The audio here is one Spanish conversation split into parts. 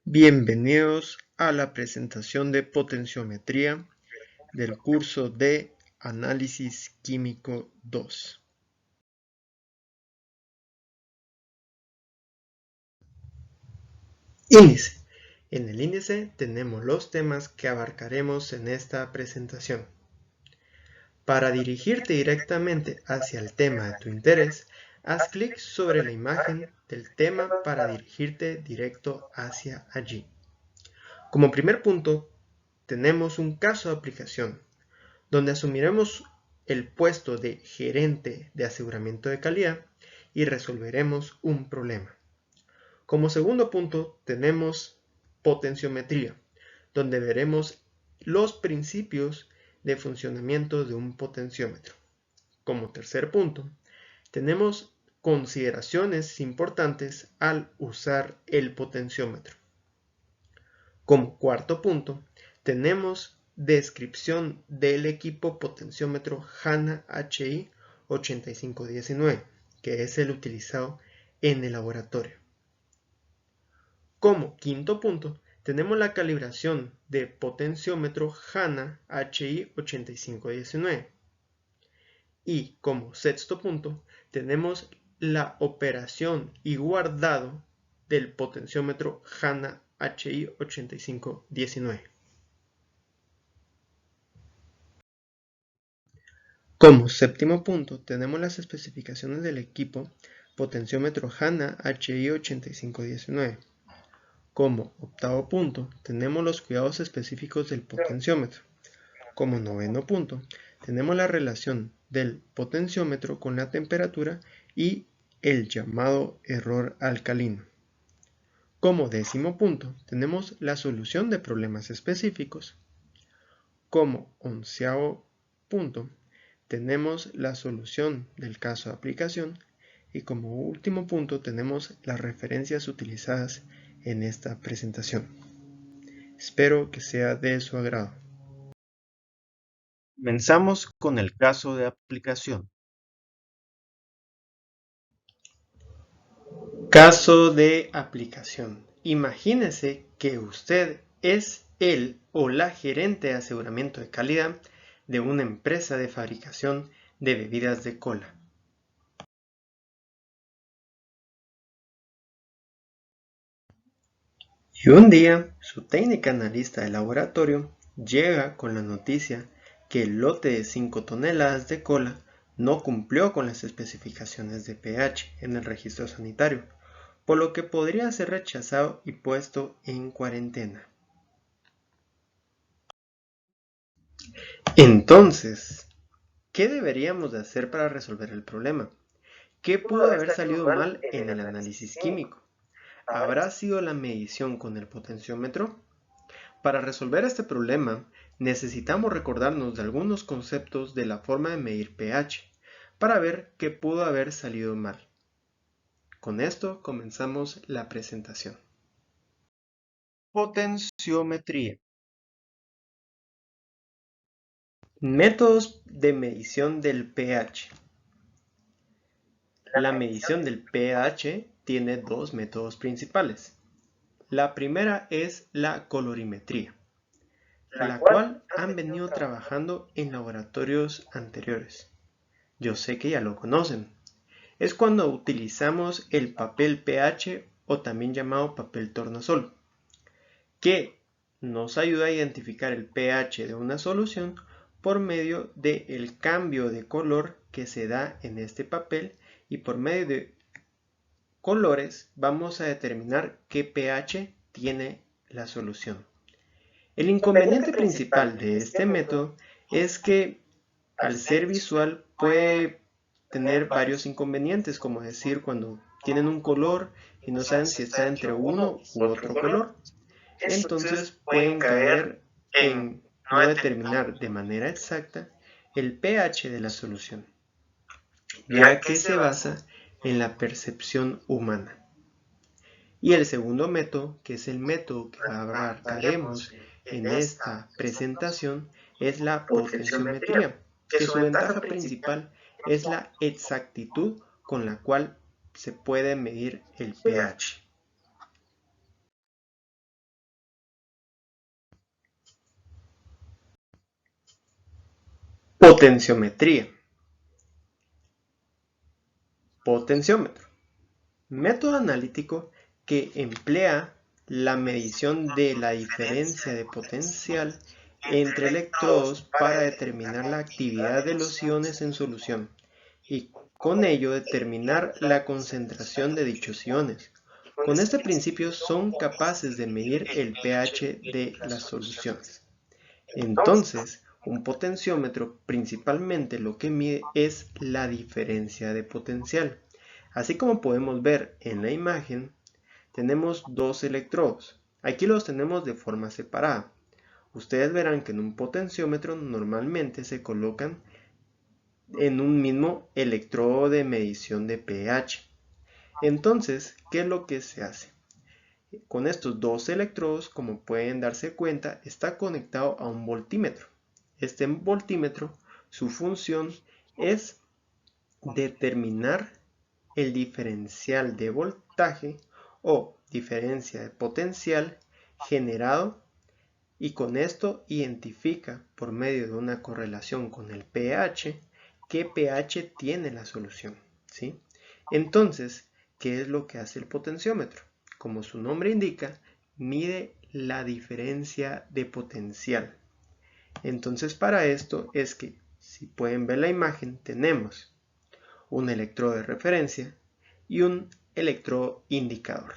Bienvenidos a la presentación de potenciometría del curso de Análisis Químico 2. Índice. En el índice tenemos los temas que abarcaremos en esta presentación. Para dirigirte directamente hacia el tema de tu interés, haz clic sobre la imagen del tema para dirigirte directo hacia allí. Como primer punto, tenemos un caso de aplicación, donde asumiremos el puesto de gerente de aseguramiento de calidad y resolveremos un problema. Como segundo punto tenemos potenciometría, donde veremos los principios de funcionamiento de un potenciómetro. Como tercer punto tenemos consideraciones importantes al usar el potenciómetro. Como cuarto punto tenemos descripción del equipo potenciómetro HANA HI 8519, que es el utilizado en el laboratorio. Como quinto punto, tenemos la calibración de potenciómetro HANA HI 8519. Y como sexto punto, tenemos la operación y guardado del potenciómetro HANA HI 8519. Como séptimo punto, tenemos las especificaciones del equipo potenciómetro HANA HI 8519. Como octavo punto, tenemos los cuidados específicos del potenciómetro. Como noveno punto, tenemos la relación del potenciómetro con la temperatura y el llamado error alcalino. Como décimo punto, tenemos la solución de problemas específicos. Como onceavo punto, tenemos la solución del caso de aplicación y como último punto tenemos las referencias utilizadas en esta presentación. Espero que sea de su agrado. Comenzamos con el caso de aplicación. Caso de aplicación. Imagínese que usted es el o la gerente de aseguramiento de calidad de una empresa de fabricación de bebidas de cola. Y un día, su técnica analista de laboratorio llega con la noticia que el lote de 5 toneladas de cola no cumplió con las especificaciones de pH en el registro sanitario, por lo que podría ser rechazado y puesto en cuarentena. Entonces, ¿qué deberíamos de hacer para resolver el problema? ¿Qué pudo haber salido mal en el análisis químico? ¿Habrá sido la medición con el potenciómetro? Para resolver este problema, necesitamos recordarnos de algunos conceptos de la forma de medir pH para ver qué pudo haber salido mal. Con esto comenzamos la presentación. Potenciometría. Métodos de medición del pH. La medición del pH tiene dos métodos principales. La primera es la colorimetría, la cual han venido trabajando en laboratorios anteriores. Yo sé que ya lo conocen. Es cuando utilizamos el papel pH o también llamado papel tornasol, que nos ayuda a identificar el pH de una solución por medio del cambio de color que se da en este papel y por medio de colores vamos a determinar qué pH tiene la solución. El inconveniente principal de este método es que al ser visual puede tener varios inconvenientes, como decir cuando tienen un color y no saben si está entre uno u otro color. Entonces pueden caer en no determinar de manera exacta el pH de la solución, ya que se basa en la percepción humana. Y el segundo método, que es el método que abarcaremos en esta presentación, es la potenciometría, que su ventaja principal es la exactitud con la cual se puede medir el pH. Potenciometría. Potenciómetro. Método analítico que emplea la medición de la diferencia de potencial entre electrodos para determinar la actividad de los iones en solución y con ello determinar la concentración de dichos iones. Con este principio son capaces de medir el pH de las soluciones. Entonces, un potenciómetro principalmente lo que mide es la diferencia de potencial. Así como podemos ver en la imagen, tenemos dos electrodos. Aquí los tenemos de forma separada. Ustedes verán que en un potenciómetro normalmente se colocan en un mismo electrodo de medición de pH. Entonces, ¿qué es lo que se hace? Con estos dos electrodos, como pueden darse cuenta, está conectado a un voltímetro. Este voltímetro, su función es determinar el diferencial de voltaje o diferencia de potencial generado y con esto identifica por medio de una correlación con el pH qué pH tiene la solución, ¿sí? Entonces, ¿qué es lo que hace el potenciómetro? Como su nombre indica, mide la diferencia de potencial. Entonces, para esto es que, si pueden ver la imagen, tenemos un electrodo de referencia y un electrodo indicador.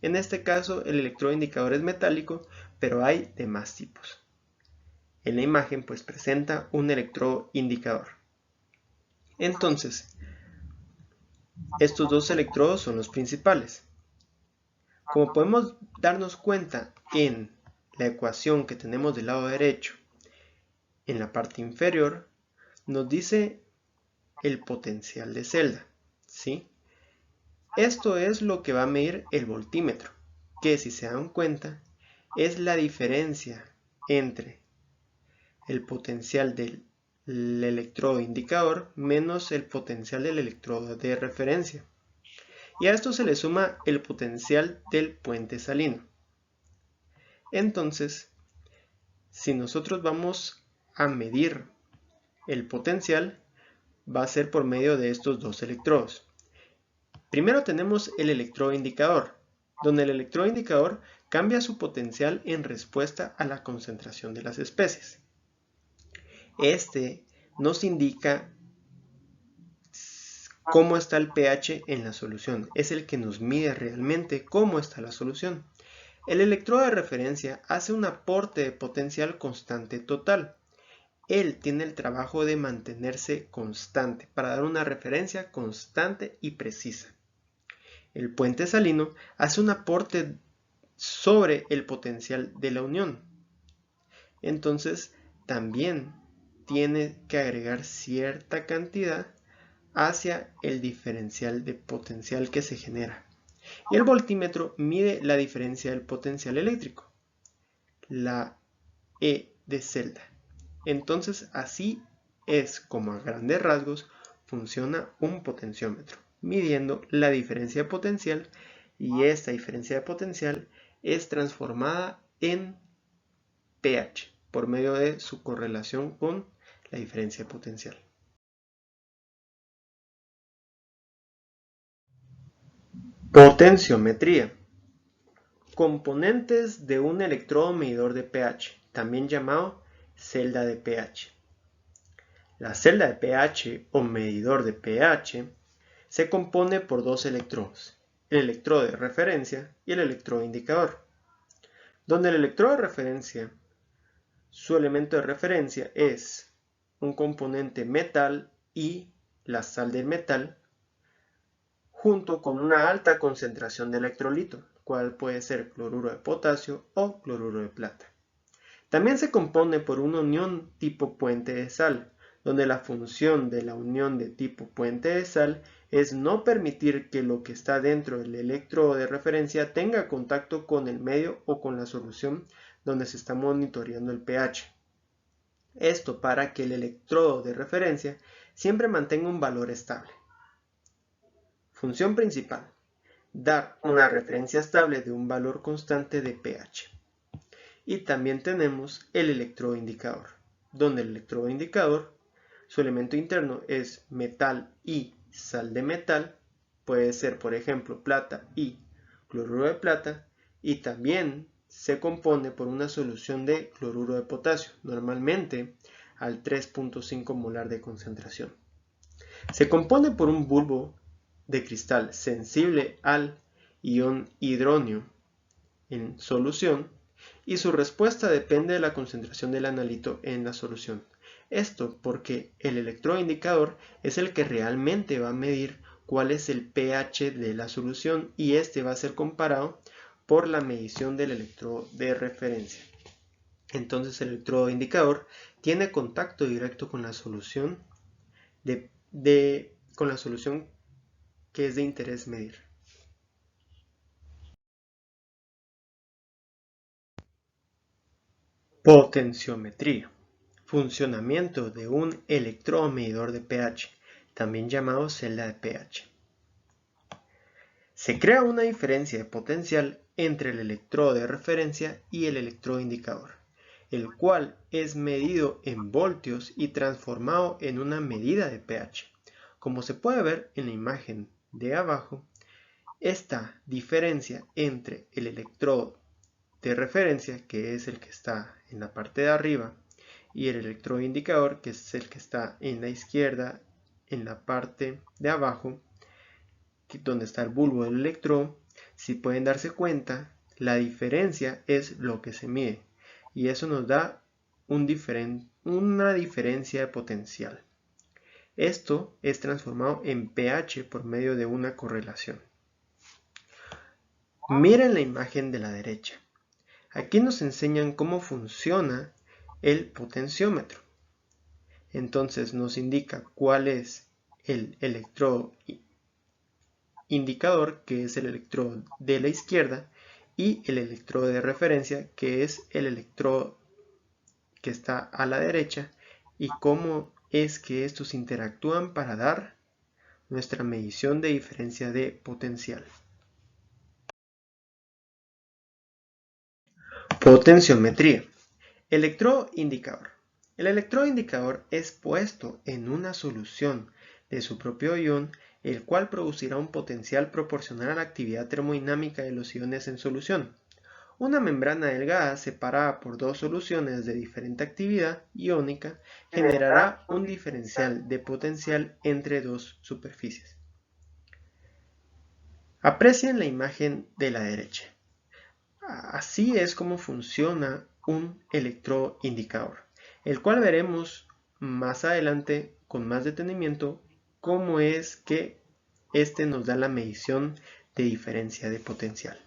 En este caso, el electrodo indicador es metálico, pero hay de más tipos. En la imagen, pues presenta un electrodo indicador. Entonces, estos dos electrodos son los principales. Como podemos darnos cuenta en la ecuación que tenemos del lado derecho, en la parte inferior, nos dice el potencial de celda, ¿sí? Esto es lo que va a medir el voltímetro, que si se dan cuenta, es la diferencia entre el potencial del electrodo indicador menos el potencial del electrodo de referencia. Y a esto se le suma el potencial del puente salino. Entonces, si nosotros vamos a medir el potencial, va a ser por medio de estos dos electrodos. Primero tenemos el electrodo indicador, donde el electrodo indicador cambia su potencial en respuesta a la concentración de las especies. Este nos indica cómo está el pH en la solución. Es el que nos mide realmente cómo está la solución. El electrodo de referencia hace un aporte de potencial constante total. Él tiene el trabajo de mantenerse constante para dar una referencia constante y precisa. El puente salino hace un aporte sobre el potencial de la unión. Entonces, también tiene que agregar cierta cantidad hacia el diferencial de potencial que se genera. Y el voltímetro mide la diferencia del potencial eléctrico, la E de celda. Entonces, así es como a grandes rasgos funciona un potenciómetro, midiendo la diferencia de potencial, y esta diferencia de potencial es transformada en pH por medio de su correlación con la diferencia de potencial. Potenciometría. Componentes de un electrodo medidor de pH, también llamado celda de pH. La celda de pH o medidor de pH se compone por dos electrodos, el electrodo de referencia y el electrodo indicador. Donde el electrodo de referencia, su elemento de referencia es un componente metal y la sal del metal, junto con una alta concentración de electrolito, cual puede ser cloruro de potasio o cloruro de plata. También se compone por una unión tipo puente de sal, donde la función de la unión de tipo puente de sal es no permitir que lo que está dentro del electrodo de referencia tenga contacto con el medio o con la solución donde se está monitoreando el pH. Esto para que el electrodo de referencia siempre mantenga un valor estable. Función principal: dar una referencia estable de un valor constante de pH. Y también tenemos el electrodo indicador, donde el electrodo indicador su elemento interno es metal y sal de metal, puede ser por ejemplo plata y cloruro de plata, y también se compone por una solución de cloruro de potasio, normalmente al 3.5 molar de concentración. Se compone por un bulbo de cristal sensible al ion hidronio en solución, y su respuesta depende de la concentración del analito en la solución. Esto porque el electrodo indicador es el que realmente va a medir cuál es el pH de la solución, y este va a ser comparado por la medición del electrodo de referencia. Entonces el electrodo indicador tiene contacto directo con la solución con la solución que es de interés medir. Potenciometría. Funcionamiento de un electrodo medidor de pH, también llamado celda de pH. Se crea una diferencia de potencial entre el electrodo de referencia y el electrodo indicador, el cual es medido en voltios y transformado en una medida de pH. Como se puede ver en la imagen de abajo, esta diferencia entre el electrodo de referencia, que es el que está en la parte de arriba, y el electrodo indicador, que es el que está en la izquierda, en la parte de abajo, donde está el bulbo del electrodo, si pueden darse cuenta, la diferencia es lo que se mide, y eso nos da una diferencia de potencial. Esto es transformado en pH por medio de una correlación. Miren la imagen de la derecha. Aquí nos enseñan cómo funciona el potenciómetro. Entonces nos indica cuál es el electrodo indicador, que es el electrodo de la izquierda, y el electrodo de referencia, que es el electrodo que está a la derecha, y cómo es que estos interactúan para dar nuestra medición de diferencia de potencial. Potenciometría. Electrodo indicador. El electrodo indicador es puesto en una solución de su propio ion, el cual producirá un potencial proporcional a la actividad termodinámica de los iones en solución. Una membrana delgada separada por dos soluciones de diferente actividad iónica generará un diferencial de potencial entre dos superficies. Aprecien la imagen de la derecha. Así es como funciona un electrodo indicador, el cual veremos más adelante con más detenimiento cómo es que este nos da la medición de diferencia de potencial.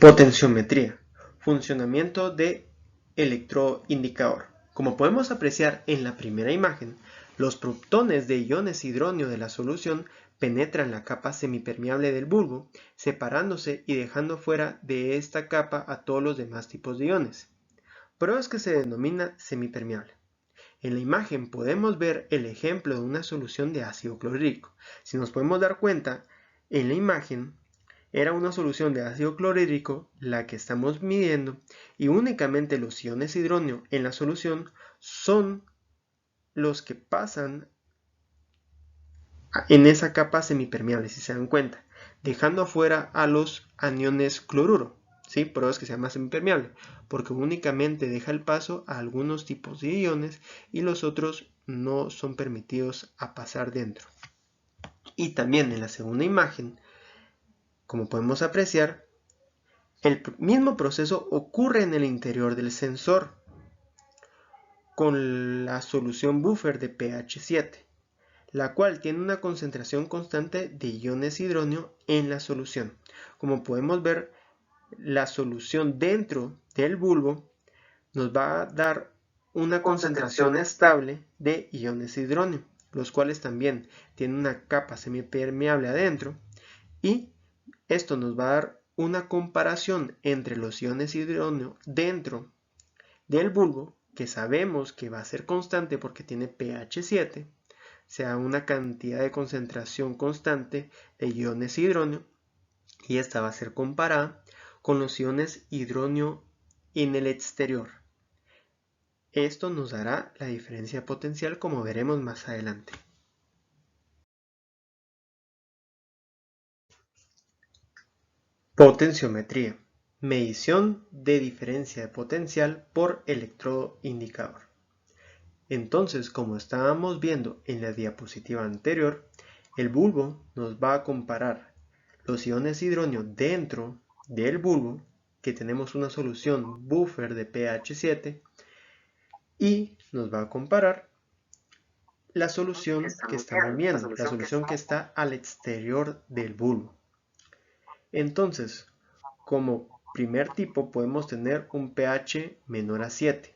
Potenciometría. Funcionamiento de electrodo indicador. Como podemos apreciar en la primera imagen, los protones de iones hidronio de la solución penetran la capa semipermeable del bulbo, separándose y dejando fuera de esta capa a todos los demás tipos de iones. Pruebas que se denomina semipermeable. En la imagen podemos ver el ejemplo de una solución de ácido clorhídrico. Si nos podemos dar cuenta, en la imagen era una solución de ácido clorhídrico la que estamos midiendo, y únicamente los iones hidronio en la solución son los que pasan en esa capa semipermeable, si se dan cuenta, dejando afuera a los aniones cloruro, ¿sí? Por eso es que se llama semipermeable, porque únicamente deja el paso a algunos tipos de iones y los otros no son permitidos a pasar dentro. Y también en la segunda imagen, como podemos apreciar, el mismo proceso ocurre en el interior del sensor con la solución buffer de pH 7, la cual tiene una concentración constante de iones hidronio en la solución. Como podemos ver, la solución dentro del bulbo nos va a dar una concentración estable de iones hidronio, los cuales también tienen una capa semipermeable adentro, y esto nos va a dar una comparación entre los iones hidronio dentro del bulbo, que sabemos que va a ser constante porque tiene pH 7, sea una cantidad de concentración constante de iones hidronio, y esta va a ser comparada con los iones hidronio en el exterior. Esto nos dará la diferencia potencial, como veremos más adelante. Potenciometría. Medición de diferencia de potencial por electrodo indicador. Entonces, como estábamos viendo en la diapositiva anterior, el bulbo nos va a comparar los iones hidronio dentro del bulbo, que tenemos una solución buffer de pH 7, y nos va a comparar la solución que estamos viendo, la solución que está al exterior del bulbo. Entonces, como primer tipo podemos tener un pH menor a 7,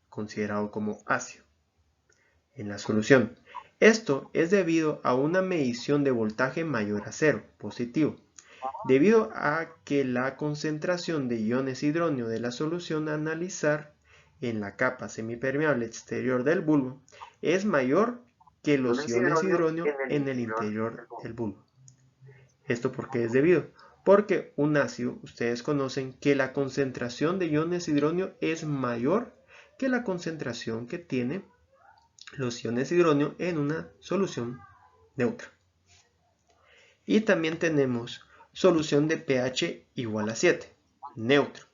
considerado como ácido, en la solución. Esto es debido a una medición de voltaje mayor a 0, positivo, debido a que la concentración de iones hidronio de la solución a analizar en la capa semipermeable exterior del bulbo es mayor que los iones hidronio en el interior del bulbo. ¿Esto por qué es debido? Porque un ácido, ustedes conocen que la concentración de iones hidronio es mayor que la concentración que tiene los iones hidronio en una solución neutra. Y también tenemos solución de pH igual a 7, neutro.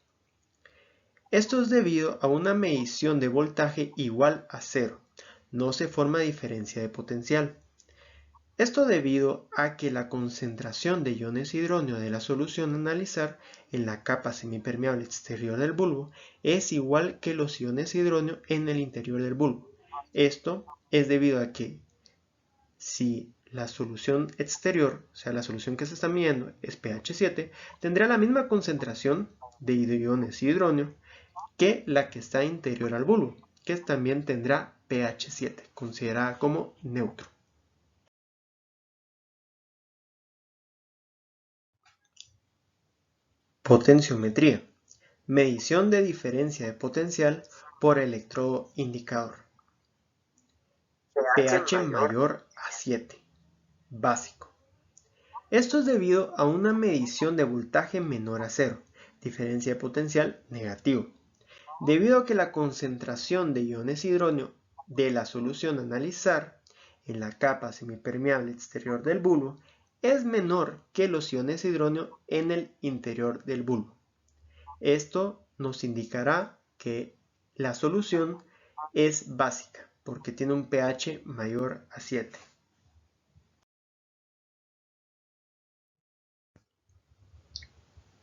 Esto es debido a una medición de voltaje igual a 0. No se forma diferencia de potencial. Esto debido a que la concentración de iones hidronio de la solución a analizar en la capa semipermeable exterior del bulbo es igual que los iones hidronio en el interior del bulbo. Esto es debido a que si la solución exterior, o sea la solución que se está midiendo, es pH 7, tendrá la misma concentración de iones hidronio que la que está interior al bulbo, que también tendrá pH 7, considerada como neutro. Potenciometría. Medición de diferencia de potencial por electrodo indicador. pH mayor a 7. Básico. Esto es debido a una medición de voltaje menor a 0, diferencia de potencial negativo, debido a que la concentración de iones hidronio de la solución a analizar en la capa semipermeable exterior del bulbo es menor que los iones hidronio en el interior del bulbo. Esto nos indicará que la solución es básica porque tiene un pH mayor a 7.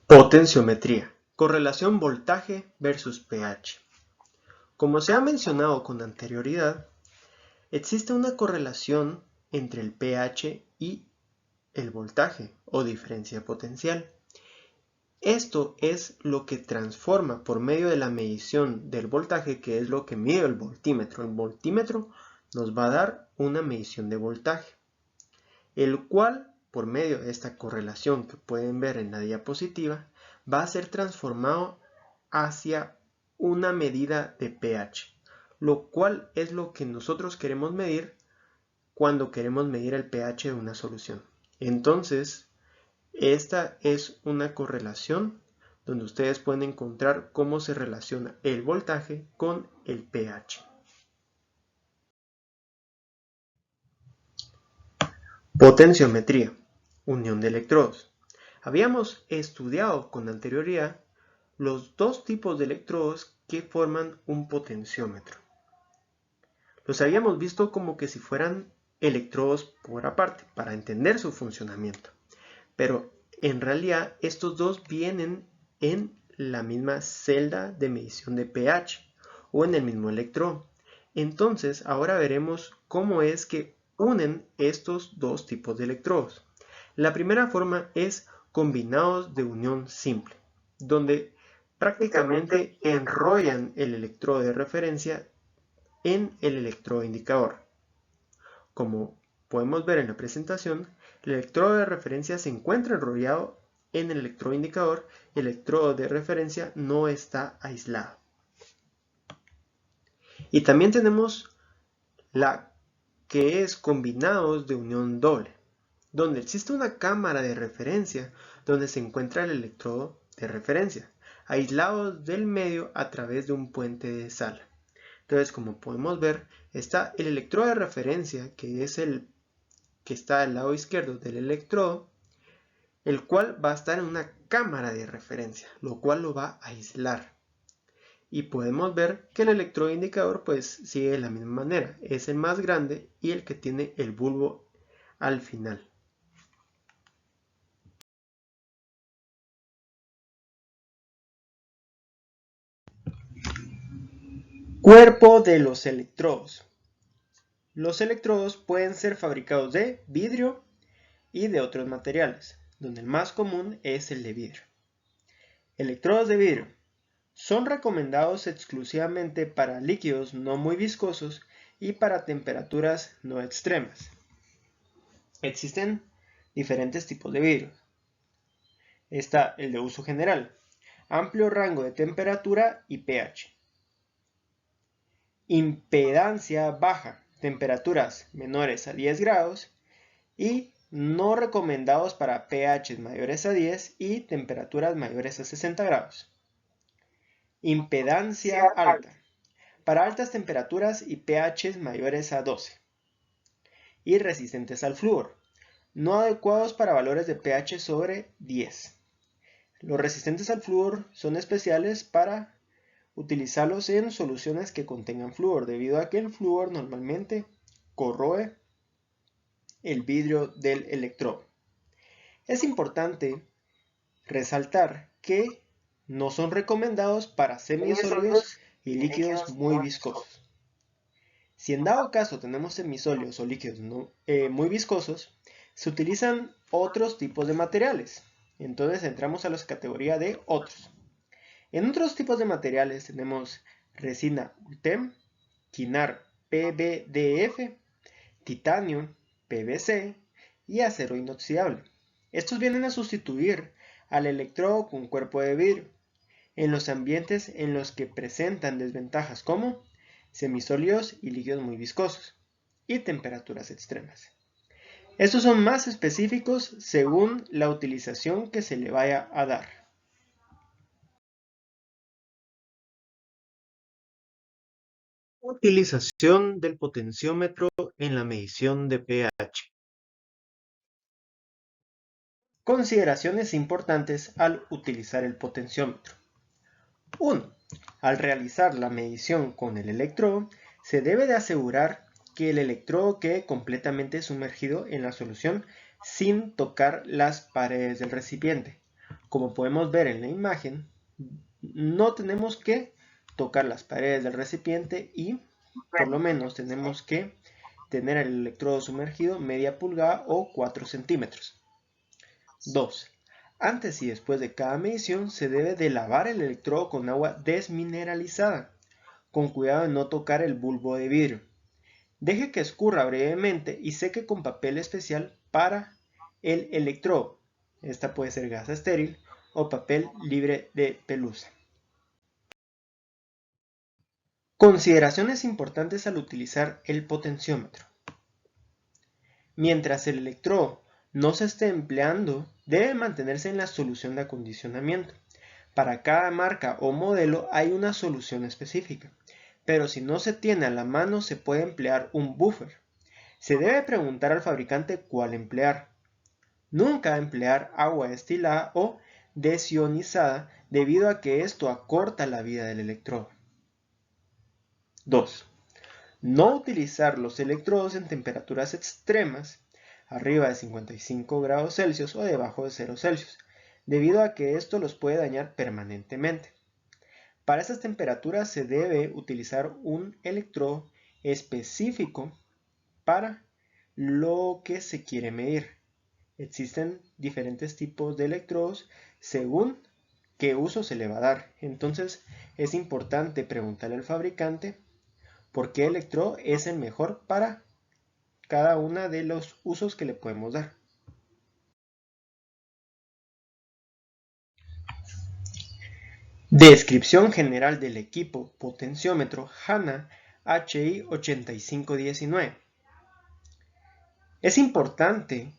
Potenciometría. Correlación voltaje versus pH. Como se ha mencionado con anterioridad, existe una correlación entre el pH y el voltaje o diferencia potencial. Esto es lo que transforma por medio de la medición del voltaje, que es lo que mide el voltímetro. El voltímetro nos va a dar una medición de voltaje, el cual, por medio de esta correlación que pueden ver en la diapositiva, va a ser transformado hacia una medida de pH, lo cual es lo que nosotros queremos medir cuando queremos medir el pH de una solución. Entonces, esta es una correlación donde ustedes pueden encontrar cómo se relaciona el voltaje con el pH. Potenciometría, unión de electrodos. Habíamos estudiado con anterioridad los dos tipos de electrodos que forman un potenciómetro. Los habíamos visto como que si fueran electrodos por aparte, para entender su funcionamiento. Pero en realidad estos dos vienen en la misma celda de medición de pH o en el mismo electrodo. Entonces ahora veremos cómo es que unen estos dos tipos de electrodos. La primera forma es combinados de unión simple, donde prácticamente enrollan el electrodo de referencia en el electrodo indicador. Como podemos ver en la presentación, el electrodo de referencia se encuentra enrollado en el electrodo indicador y el electrodo de referencia no está aislado. Y también tenemos la que es combinados de unión doble, donde existe una cámara de referencia donde se encuentra el electrodo de referencia. aislados del medio a través de un puente de sala. Entonces, como podemos ver, está el electrodo de referencia, que es el que está al lado izquierdo del electrodo, el cual va a estar en una cámara de referencia, lo cual lo va a aislar. Y podemos ver que el electrodo indicador pues sigue de la misma manera, es el más grande y el que tiene el bulbo al final. Cuerpo de los electrodos. Los electrodos pueden ser fabricados de vidrio y de otros materiales, donde el más común es el de vidrio. Electrodos de vidrio son recomendados exclusivamente para líquidos no muy viscosos y para temperaturas no extremas. Existen diferentes tipos de vidrio. Está el de uso general, amplio rango de temperatura y pH. Impedancia baja, temperaturas menores a 10 grados y no recomendados para pH mayores a 10 y temperaturas mayores a 60 grados. Impedancia alta, para altas temperaturas y pH mayores a 12. Y resistentes al flúor, no adecuados para valores de pH sobre 10. Los resistentes al flúor son especiales para utilizarlos en soluciones que contengan flúor, debido a que el flúor normalmente corroe el vidrio del electrodo. Es importante resaltar que no son recomendados para semisólidos y líquidos muy viscosos. Si en dado caso tenemos semisólidos o líquidos muy viscosos, se utilizan otros tipos de materiales. Entonces entramos a la categoría de otros. En otros tipos de materiales tenemos resina ULTEM, quinar PVDF, titanio, PVC y acero inoxidable. Estos vienen a sustituir al electrodo con cuerpo de vidrio en los ambientes en los que presentan desventajas como semisólidos y líquidos muy viscosos y temperaturas extremas. Estos son más específicos según la utilización que se le vaya a dar. Utilización del potenciómetro en la medición de pH. Consideraciones importantes al utilizar el potenciómetro. 1. Al realizar la medición con el electrodo, se debe de asegurar que el electrodo quede completamente sumergido en la solución sin tocar las paredes del recipiente. Como podemos ver en la imagen, no tenemos que tocar las paredes del recipiente y por lo menos tenemos que tener el electrodo sumergido media pulgada o 4 centímetros. 2. Antes y después de cada medición se debe de lavar el electrodo con agua desmineralizada, con cuidado de no tocar el bulbo de vidrio. Deje que escurra brevemente y seque con papel especial para el electrodo. Esta puede ser gasa estéril o papel libre de pelusa. Consideraciones importantes al utilizar el potenciómetro. Mientras el electrodo no se esté empleando, debe mantenerse en la solución de acondicionamiento. Para cada marca o modelo hay una solución específica, pero si no se tiene a la mano se puede emplear un buffer. Se debe preguntar al fabricante cuál emplear. Nunca emplear agua destilada o desionizada debido a que esto acorta la vida del electrodo. 2. No utilizar los electrodos en temperaturas extremas, arriba de 55 grados Celsius o debajo de 0 Celsius, debido a que esto los puede dañar permanentemente. Para estas temperaturas se debe utilizar un electrodo específico para lo que se quiere medir. Existen diferentes tipos de electrodos según qué uso se le va a dar. Entonces es importante preguntarle al fabricante por qué electrodo es el mejor para cada uno de los usos que le podemos dar. Descripción general del equipo potenciómetro HANA HI8519. Es importante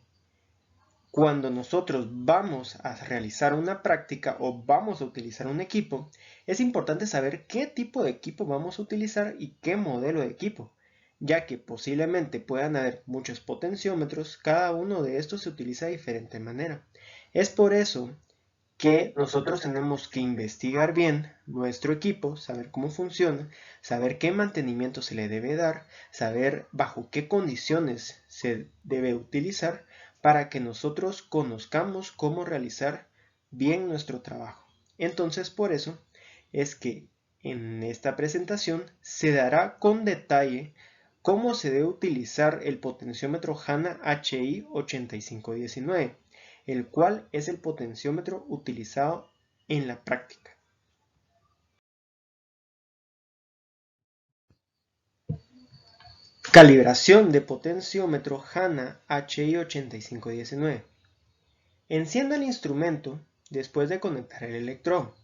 cuando nosotros vamos a realizar una práctica o vamos a utilizar un equipo, es importante saber qué tipo de equipo vamos a utilizar y qué modelo de equipo, ya que posiblemente puedan haber muchos potenciómetros, cada uno de estos se utiliza de diferente manera. Es por eso que nosotros tenemos que investigar bien nuestro equipo, saber cómo funciona, saber qué mantenimiento se le debe dar, saber bajo qué condiciones se debe utilizar para que nosotros conozcamos cómo realizar bien nuestro trabajo. Entonces, por eso es que en esta presentación se dará con detalle cómo se debe utilizar el potenciómetro HANA HI 8519, el cual es el potenciómetro utilizado en la práctica. Calibración de potenciómetro HANA HI 8519. Encienda el instrumento después de conectar el electrodo.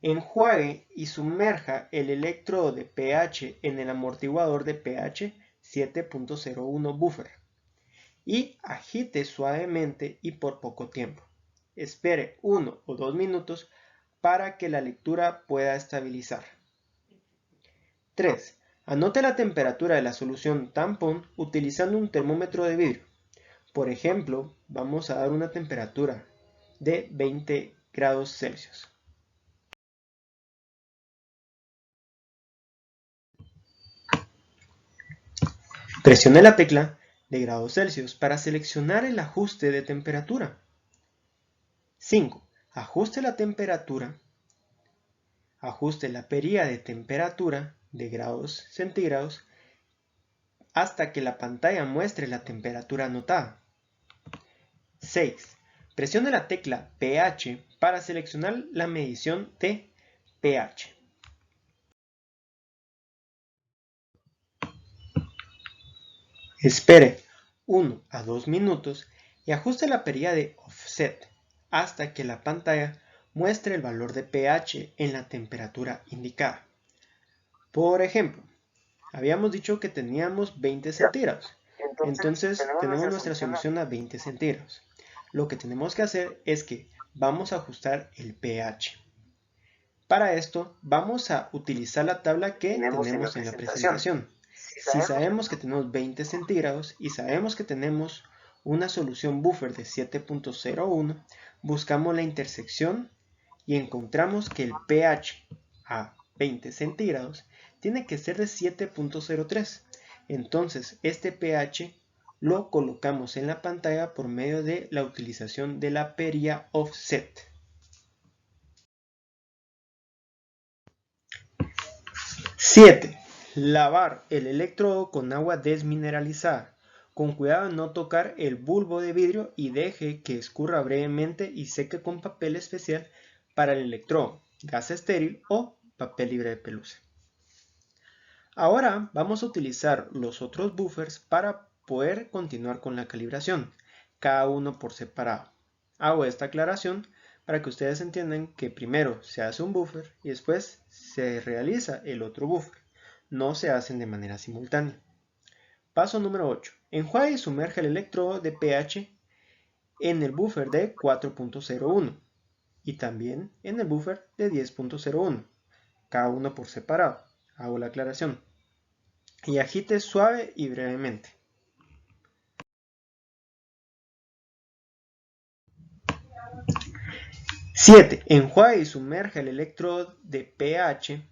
Enjuague y sumerja el electrodo de pH en el amortiguador de pH 7.01 buffer y agite suavemente y por poco tiempo. Espere 1 o 2 minutos para que la lectura pueda estabilizar. 3. Anote la temperatura de la solución tampón utilizando un termómetro de vidrio. Por ejemplo, vamos a dar una temperatura de 20 grados Celsius. Presione la tecla de grados Celsius para seleccionar el ajuste de temperatura. 5. Ajuste la temperatura. Ajuste la perilla de temperatura de grados centígrados hasta que la pantalla muestre la temperatura anotada. 6. Presione la tecla pH para seleccionar la medición de pH. Espere 1 a 2 minutos y ajuste la perilla de offset hasta que la pantalla muestre el valor de pH en la temperatura indicada. Por ejemplo, habíamos dicho que teníamos 20 centígrados. Entonces tenemos nuestra solución a 20 centígrados. Lo que tenemos que hacer es que vamos a ajustar el pH. Para esto vamos a utilizar la tabla que tenemos en la presentación. Si sabemos que tenemos 20 centígrados y sabemos que tenemos una solución buffer de 7.01, buscamos la intersección y encontramos que el pH a 20 centígrados tiene que ser de 7.03. Entonces este pH lo colocamos en la pantalla por medio de la utilización de la perilla offset. 7. Lavar el electrodo con agua desmineralizada. Con cuidado de no tocar el bulbo de vidrio y deje que escurra brevemente y seque con papel especial para el electrodo, gas estéril o papel libre de pelusa. Ahora vamos a utilizar los otros buffers para poder continuar con la calibración, cada uno por separado. Hago esta aclaración para que ustedes entiendan que primero se hace un buffer y después se realiza el otro buffer. No se hacen de manera simultánea. Paso número 8. Enjuague y sumerja el electrodo de pH en el buffer de 4.01 y también en el buffer de 10.01, cada uno por separado. Hago la aclaración. Y agite suave y brevemente. 7. Enjuague y sumerja el electrodo de pH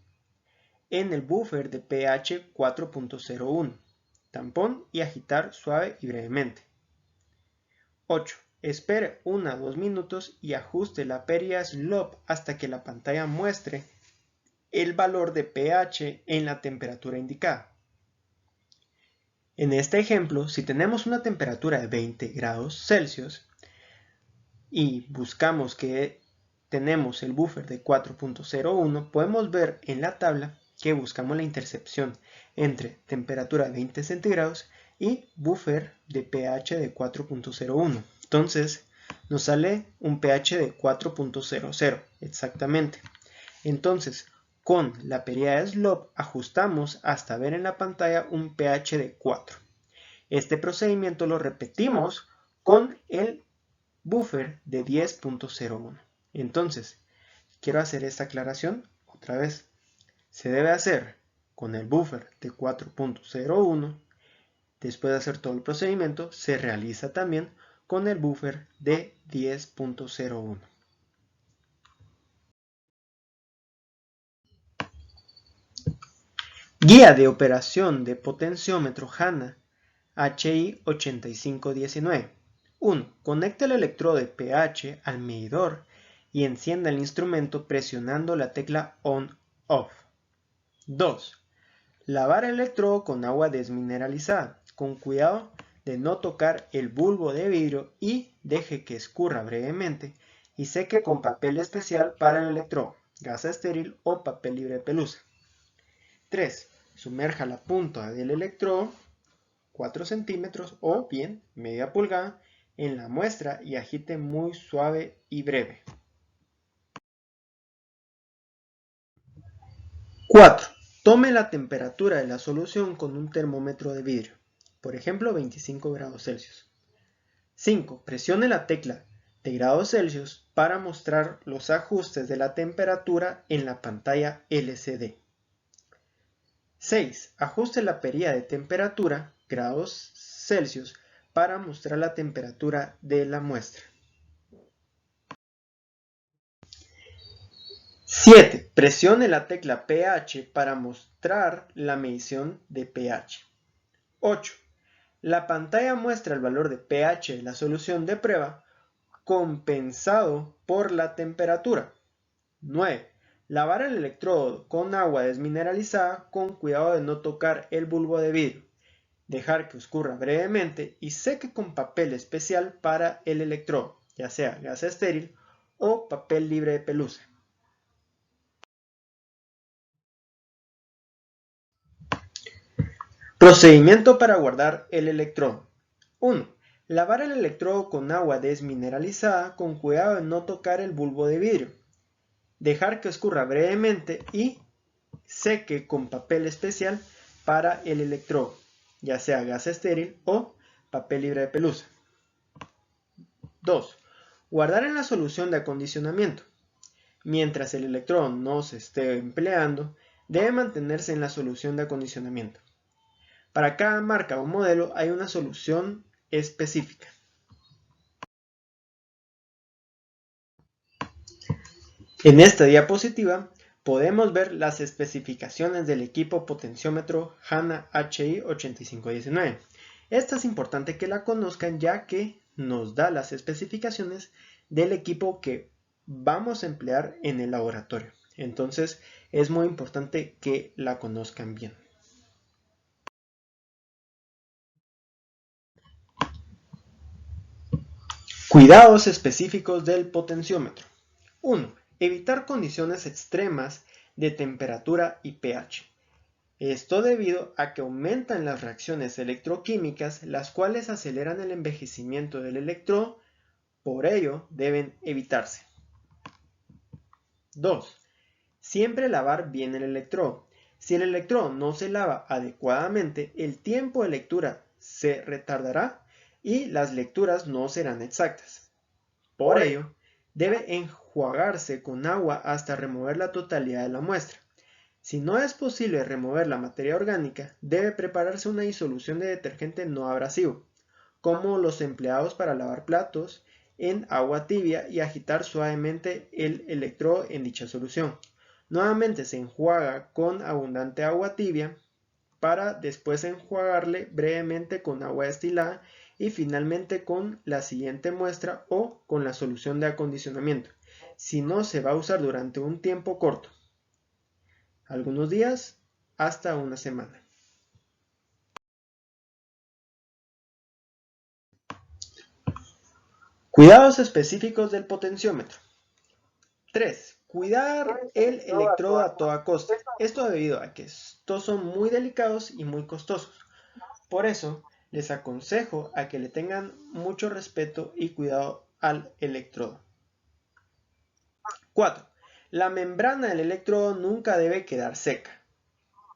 en el buffer de pH 4.01, tampón y agitar suave y brevemente. 8. Espere 1 a 2 minutos y ajuste la perilla slope hasta que la pantalla muestre el valor de pH en la temperatura indicada. En este ejemplo, si tenemos una temperatura de 20 grados Celsius y buscamos que tenemos el buffer de 4.01, podemos ver en la tabla que buscamos la intercepción entre temperatura de 20 centígrados y buffer de pH de 4.01. Entonces nos sale un pH de 4.00 exactamente. Entonces con la perilla de slope ajustamos hasta ver en la pantalla un pH de 4. Este procedimiento lo repetimos con el buffer de 10.01. Entonces, quiero hacer esta aclaración otra vez. Se debe hacer con el buffer de 4.01. Después de hacer todo el procedimiento, se realiza también con el buffer de 10.01. Guía de operación de potenciómetro HANA HI 8519. 1. Conecte el electrodo de pH al medidor y encienda el instrumento presionando la tecla ON-OFF. 2. Lavar el electrodo con agua desmineralizada, con cuidado de no tocar el bulbo de vidrio y deje que escurra brevemente y seque con papel especial para el electrodo, gasa estéril o papel libre de pelusa. 3. Sumerja la punta del electrodo 4 centímetros o bien media pulgada en la muestra y agite muy suave y breve. 4. Tome la temperatura de la solución con un termómetro de vidrio, por ejemplo 25 grados Celsius. 5. Presione la tecla de grados Celsius para mostrar los ajustes de la temperatura en la pantalla LCD. 6. Ajuste la perilla de temperatura, grados Celsius, para mostrar la temperatura de la muestra. 7. Presione la tecla pH para mostrar la medición de pH. 8. La pantalla muestra el valor de pH de la solución de prueba compensado por la temperatura. 9. Lavar el electrodo con agua desmineralizada con cuidado de no tocar el bulbo de vidrio. Dejar que escurra brevemente y seque con papel especial para el electrodo, ya sea gasa estéril o papel libre de pelusa. Procedimiento para guardar el electrodo. 1. Lavar el electrodo con agua desmineralizada con cuidado de no tocar el bulbo de vidrio. Dejar que escurra brevemente y seque con papel especial para el electrodo, ya sea gasa estéril o papel libre de pelusa. 2. Guardar en la solución de acondicionamiento. Mientras el electrodo no se esté empleando, debe mantenerse en la solución de acondicionamiento. Para cada marca o modelo hay una solución específica. En esta diapositiva podemos ver las especificaciones del equipo potenciómetro HANA HI 8519. Esta es importante que la conozcan ya que nos da las especificaciones del equipo que vamos a emplear en el laboratorio. Entonces es muy importante que la conozcan bien. Cuidados específicos del potenciómetro. 1. Evitar condiciones extremas de temperatura y pH. Esto debido a que aumentan las reacciones electroquímicas, las cuales aceleran el envejecimiento del electrodo, por ello deben evitarse. 2. Siempre lavar bien el electrodo. Si el electrodo no se lava adecuadamente, el tiempo de lectura se retardará y las lecturas no serán exactas. Por ello, debe enjuagarse con agua hasta remover la totalidad de la muestra. Si no es posible remover la materia orgánica, debe prepararse una disolución de detergente no abrasivo, como los empleados para lavar platos, en agua tibia y agitar suavemente el electrodo en dicha solución. Nuevamente se enjuaga con abundante agua tibia para después enjuagarle brevemente con agua destilada y finalmente con la siguiente muestra o con la solución de acondicionamiento. Si no, se va a usar durante un tiempo corto, algunos días hasta una semana. Cuidados específicos del potenciómetro. 3. Cuidar el electrodo a toda costa. Esto debido a que estos son muy delicados y muy costosos. Por eso, les aconsejo a que le tengan mucho respeto y cuidado al electrodo. 4. La membrana del electrodo nunca debe quedar seca.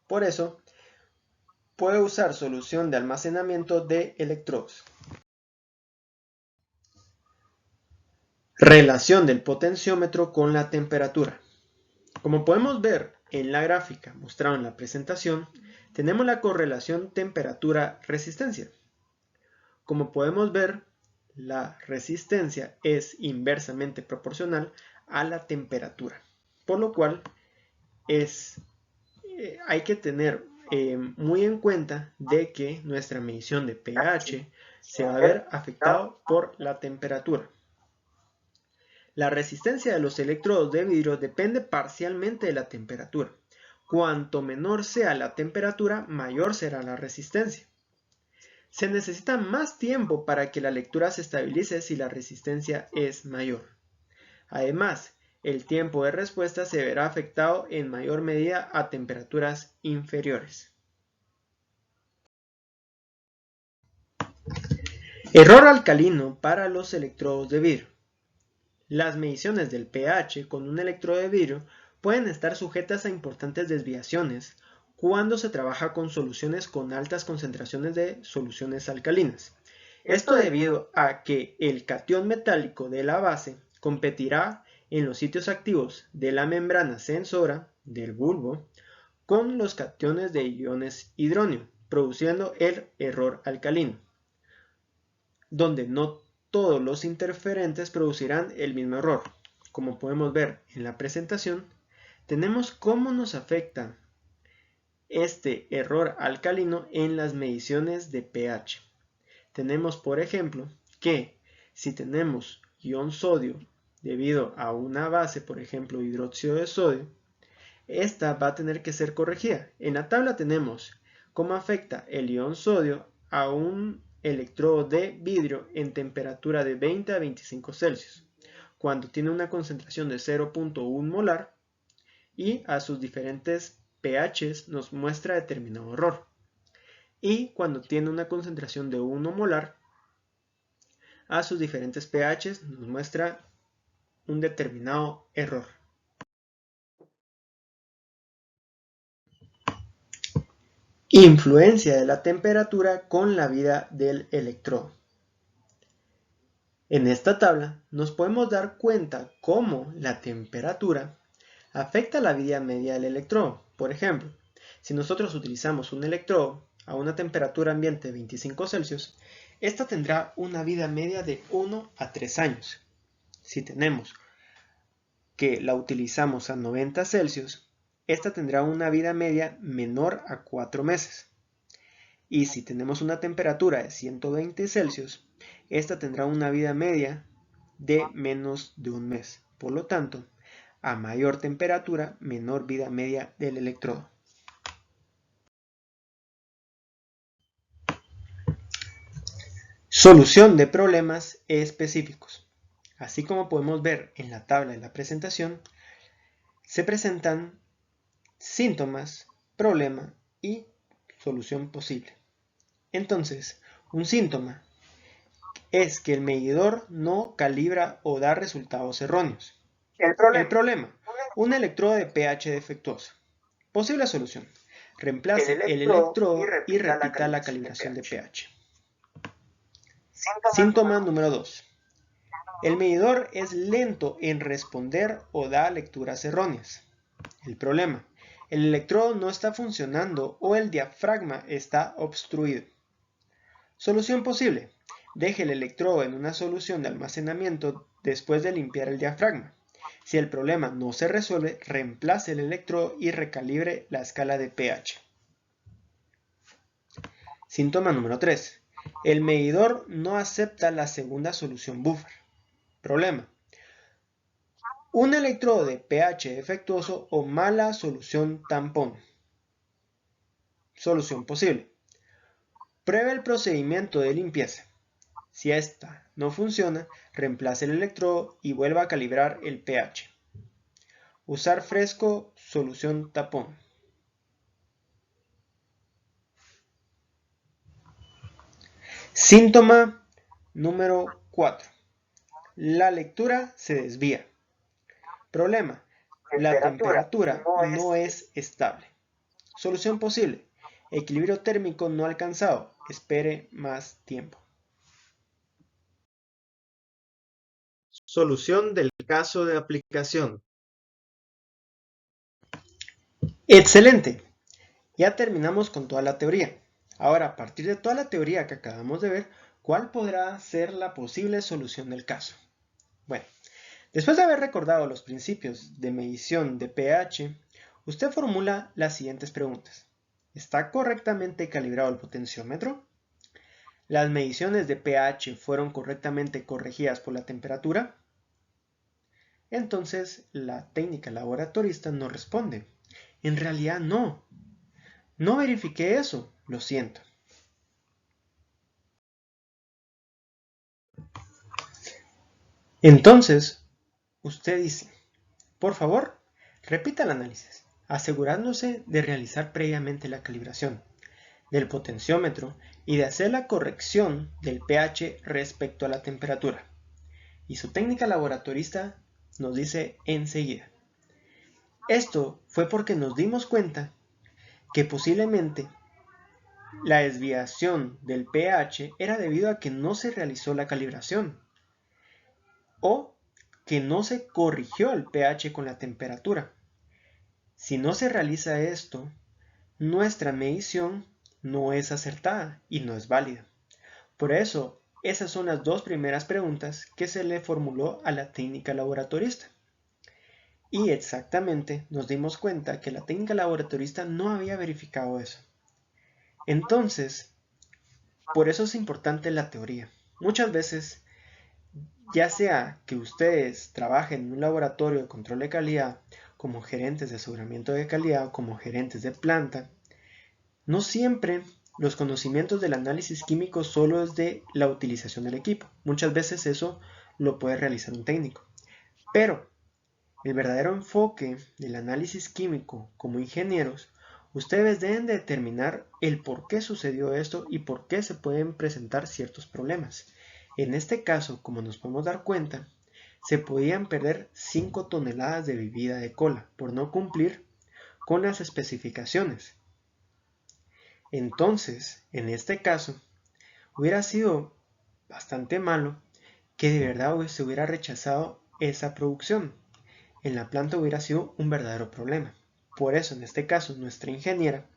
Por eso, puede usar solución de almacenamiento de electrodos. Relación del potenciómetro con la temperatura. Como podemos ver en la gráfica mostrada en la presentación, tenemos la correlación temperatura-resistencia. Como podemos ver, la resistencia es inversamente proporcional a la temperatura, por lo cual hay que tener muy en cuenta de que nuestra medición de pH se va a ver afectado por la temperatura. La resistencia de los electrodos de vidrio depende parcialmente de la temperatura. Cuanto menor sea la temperatura, mayor será la resistencia. Se necesita más tiempo para que la lectura se estabilice si la resistencia es mayor. Además, el tiempo de respuesta se verá afectado en mayor medida a temperaturas inferiores. Error alcalino para los electrodos de vidrio. Las mediciones del pH con un electrodo de vidrio pueden estar sujetas a importantes desviaciones cuando se trabaja con soluciones con altas concentraciones de soluciones alcalinas. Esto debido a que el catión metálico de la base competirá en los sitios activos de la membrana sensora del bulbo con los cationes de iones hidróneo, produciendo el error alcalino, donde no todos los interferentes producirán el mismo error. Como podemos ver en la presentación, tenemos cómo nos afecta este error alcalino en las mediciones de pH. Tenemos, por ejemplo, que si tenemos ion sodio debido a una base, por ejemplo, hidróxido de sodio, esta va a tener que ser corregida. En la tabla tenemos cómo afecta el ion sodio a un electrodo de vidrio en temperatura de 20 a 25 Celsius, cuando tiene una concentración de 0.1 molar y a sus diferentes pHs nos muestra determinado error. Y cuando tiene una concentración de 1 molar, a sus diferentes pHs nos muestra un determinado error. Influencia de la temperatura con la vida del electrodo. En esta tabla nos podemos dar cuenta cómo la temperatura afecta la vida media del electrodo. Por ejemplo, si nosotros utilizamos un electrodo a una temperatura ambiente de 25 Celsius, esta tendrá una vida media de 1 a 3 años. Si tenemos que la utilizamos a 90 Celsius, esta tendrá una vida media menor a 4 meses. Y si tenemos una temperatura de 120 Celsius, esta tendrá una vida media de menos de un mes. Por lo tanto, a mayor temperatura, menor vida media del electrodo. Solución de problemas específicos. Así como podemos ver en la tabla de la presentación, se presentan síntomas, problema y solución posible. Entonces, un síntoma es que el medidor no calibra o da resultados erróneos. El problema, un electrodo de pH defectuoso. Posible solución, reemplace el electrodo y repita la calibración de pH. Síntoma número 2. El medidor es lento en responder o da lecturas erróneas. El problema, el electrodo no está funcionando o el diafragma está obstruido. Solución posible. Deje el electrodo en una solución de almacenamiento después de limpiar el diafragma. Si el problema no se resuelve, reemplace el electrodo y recalibre la escala de pH. Síntoma número 3. El medidor no acepta la segunda solución buffer. Problema. Un electrodo de pH defectuoso o mala solución tampón. Solución posible. Pruebe el procedimiento de limpieza. Si esta no funciona, reemplace el electrodo y vuelva a calibrar el pH. Usar fresco, solución tapón. Síntoma número 4. La lectura se desvía. Problema. La temperatura no es estable. Solución posible. Equilibrio térmico no alcanzado. Espere más tiempo. Solución del caso de aplicación. ¡Excelente! Ya terminamos con toda la teoría. Ahora, a partir de toda la teoría que acabamos de ver, ¿cuál podrá ser la posible solución del caso? Bueno, después de haber recordado los principios de medición de pH, usted formula las siguientes preguntas. ¿Está correctamente calibrado el potenciómetro? ¿Las mediciones de pH fueron correctamente corregidas por la temperatura? Entonces, la técnica laboratorista nos responde. En realidad no. No verifiqué eso, lo siento. Entonces, usted dice, por favor, repita el análisis, asegurándose de realizar previamente la calibración del potenciómetro y de hacer la corrección del pH respecto a la temperatura. Y su técnica laboratorista nos dice enseguida. Esto fue porque nos dimos cuenta que posiblemente la desviación del pH era debido a que no se realizó la calibración o que no se corrigió el pH con la temperatura. Si no se realiza esto, nuestra medición no es acertada y no es válida. Por eso, esas son las dos primeras preguntas que se le formuló a la técnica laboratorista. Y exactamente nos dimos cuenta que la técnica laboratorista no había verificado eso. Entonces, por eso es importante la teoría. Muchas veces, ya sea que ustedes trabajen en un laboratorio de control de calidad como gerentes de aseguramiento de calidad o como gerentes de planta, no siempre los conocimientos del análisis químico solo es de la utilización del equipo. Muchas veces eso lo puede realizar un técnico. Pero el verdadero enfoque del análisis químico como ingenieros, ustedes deben de determinar el por qué sucedió esto y por qué se pueden presentar ciertos problemas. En este caso, como nos podemos dar cuenta, se podían perder 5 toneladas de bebida de cola por no cumplir con las especificaciones. Entonces, en este caso, hubiera sido bastante malo que de verdad se hubiera rechazado esa producción. En la planta hubiera sido un verdadero problema. Por eso, en este caso, nuestra ingeniera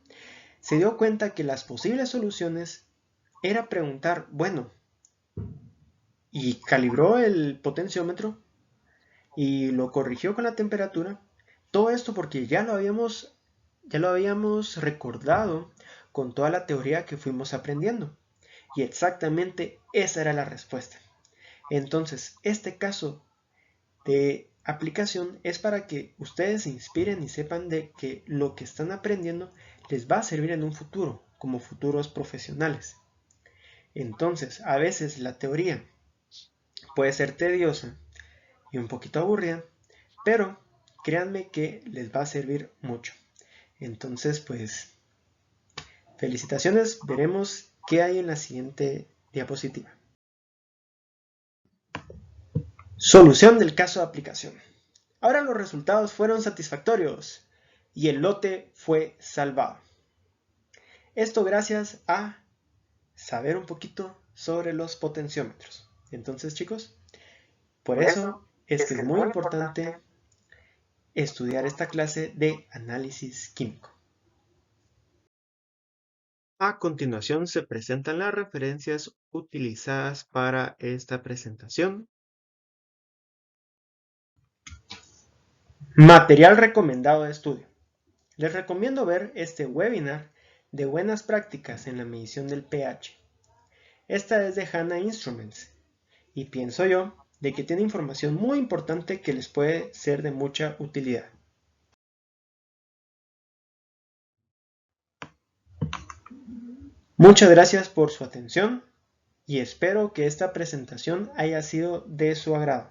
se dio cuenta que las posibles soluciones era preguntar, bueno, y calibró el potenciómetro y lo corrigió con la temperatura. Todo esto porque ya lo habíamos recordado con toda la teoría que fuimos aprendiendo. Y exactamente esa era la respuesta. Entonces, este caso de aplicación es para que ustedes se inspiren y sepan de que lo que están aprendiendo les va a servir en un futuro, como futuros profesionales. Entonces, a veces la teoría puede ser tediosa y un poquito aburrida, pero créanme que les va a servir mucho. Entonces, pues, felicitaciones, veremos qué hay en la siguiente diapositiva. Solución del caso de aplicación. Ahora los resultados fueron satisfactorios y el lote fue salvado. Esto gracias a saber un poquito sobre los potenciómetros. Entonces, chicos, por eso es que es muy importante estudiar esta clase de análisis químico. A continuación se presentan las referencias utilizadas para esta presentación. Material recomendado de estudio. Les recomiendo ver este webinar de buenas prácticas en la medición del pH. Esta es de HANA Instruments y pienso yo de que tiene información muy importante que les puede ser de mucha utilidad. Muchas gracias por su atención y espero que esta presentación haya sido de su agrado.